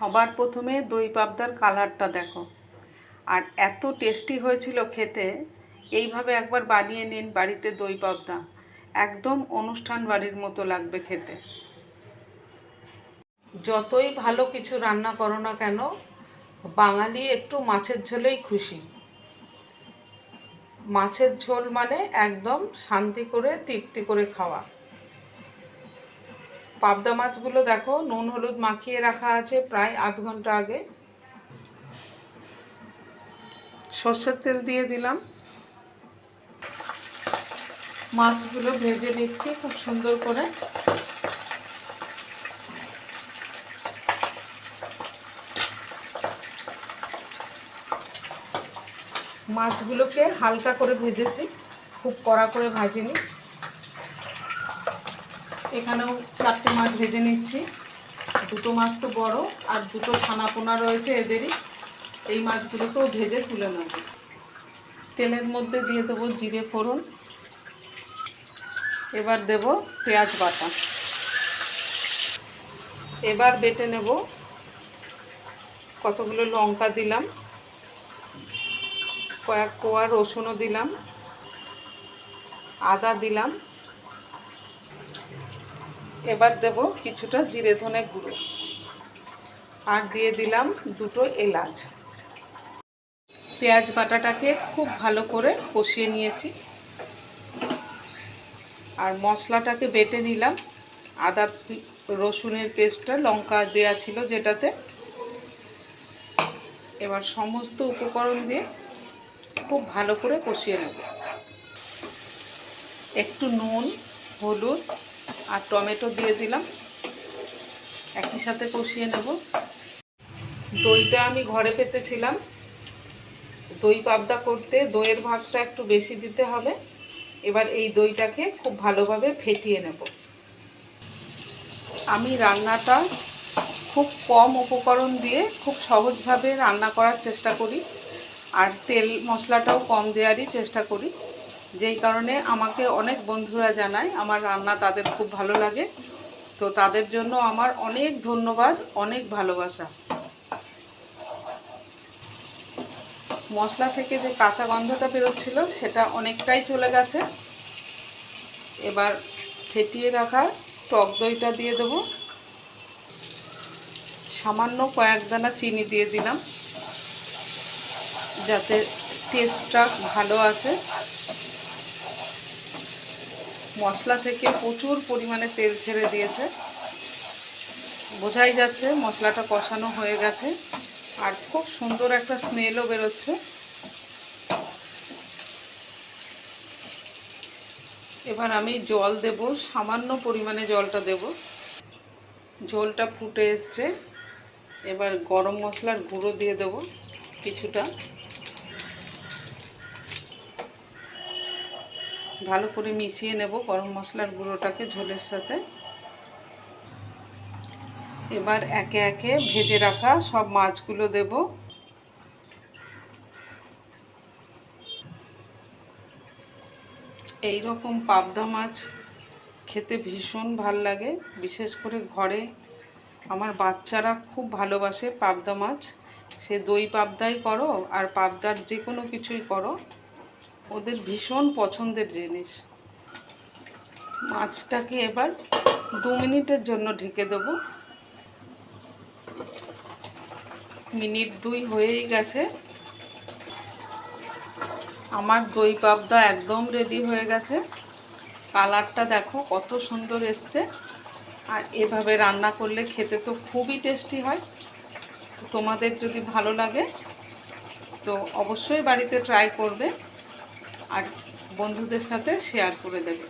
সবার প্রথমে দই পাবদার কালারটা দেখো, আর এত টেস্টি হয়েছিল খেতে। এইভাবে একবার বানিয়ে নিন বাড়িতে দই পাবদা, একদম অনুষ্ঠান বাড়ির মতো লাগবে খেতে। যতই ভালো কিছু রান্না করো না কেন, বাঙালি একটু মাছের ঝোলেই খুশি। মাছের ঝোল মানে একদম শান্তি করে তৃপ্তি করে খাওয়া। পাবদা মাছগুলো দেখো নুন হলুদ মাখিয়ে রাখা আছে প্রায় আধ ঘন্টা আগে। সর্ষের তেল দিয়ে দিলাম, মাছগুলো ভেজে নিচ্ছি খুব সুন্দর করে। মাছগুলোকে হালকা করে ভেজেছি, খুব কড়া করে ভাজিনি। এখানেও 4টে মাছ ভেজে নিচ্ছি। দুটো মাছ তো বড়, আর দুটো ছানাপোনা রয়েছে এদেরই। এই মাছগুলোকেও ভেজে তুলে নেব। তেলের মধ্যে দিয়ে দেবো জিরে ফোড়ন, এবার দেব পেঁয়াজ বাটা, এবার বেটে নেব। কতগুলো লঙ্কা দিলাম, কয়েক কোয়া রসুনও দিলাম, আদা দিলাম। এবার দেব কিছুটা জিরে ধনে গুঁড়ো, আর দিয়ে দিলাম দুটো এলাচ। পেঁয়াজ বাটাটাকে খুব ভালো করে কষিয়ে নিয়েছি, আর মশলাটাকে বেটে নিলাম। আদা রসুনের পেস্টটা লঙ্কা দেয়া ছিল যেটাতে। এবার সমস্ত উপকরণ দিয়ে খুব ভালো করে কষিয়ে নেব। একটু নুন হলুদ আর টমেটো দিয়ে দিলাম, একই সাথে কষিয়ে নেব। দইটা আমি ঘরে পেতেছিলাম। দই পাবদা করতে দইয়ের ভাগটা একটু বেশি দিতে হবে। এবার এই দইটাকে খুব ভালোভাবে ফেটিয়ে নেব। আমি রান্নাটা খুব কম উপকরণ দিয়ে খুব সহজভাবে রান্না করার চেষ্টা করি, আর তেল মশলাটাও কম দেওয়ারই চেষ্টা করি। যেই কারণে আমাকে অনেক বন্ধুরা জানায় আমার রান্না তাদের খুব ভালো লাগে। তো তাদের জন্য আমার অনেক ধন্যবাদ, অনেক ভালোবাসা। মশলা থেকে যে কাঁচা গন্ধটা বেরোচ্ছিল সেটা অনেকটাই চলে গেছে। এবার ফেটিয়ে রাখা টক দইটা দিয়ে দেবো। সামান্য কয়েক দানা চিনি দিয়ে দিলাম যাতে টেস্টটা ভালো আসে। মশলা থেকে প্রচুর পরিমাণে তেল ছেড়ে দিয়েছে, বোঝাই যাচ্ছে মশলাটা কষানো হয়ে গেছে, আর খুব সুন্দর একটা স্মেলও বেরোচ্ছে। এবার আমি জল দেব, সামান্য পরিমাণে জলটা দেব। ঝোলটা ফুটে এসছে, এবার গরম মশলার গুঁড়ো দিয়ে দেব কিছুটা। ভালো করে মিশিয়ে নেব গরম মশলার গুঁড়োটাকে ঝোলের সাথে। এবার একে একে ভেজে রাখা সব মাছগুলো দেব। এই রকম পাবদা মাছ খেতে ভীষণ ভাল লাগে, বিশেষ করে ঘরে আমার বাচ্চারা খুব ভালোবাসে পাবদা মাছ। সে দই পাবদাই করো আর পাবদার যে কোনো কিছুই করো, ওদের ভীষণ পছন্দের জিনিস। মাছটাকে এবার 2 মিনিটের জন্য ঢেকে দেবো। মিনিট 2 হয়েই গেছে। আমার দই পাবদা একদম রেডি হয়ে গেছে। কালারটা দেখো কত সুন্দর এসছে, আর এভাবে রান্না করলে খেতে তো খুবই টেস্টি হয়। তোমাদের যদি ভালো লাগে তো অবশ্যই বাড়িতে ট্রাই করবে, আর বন্ধুদের সাথে শেয়ার করে দেবে।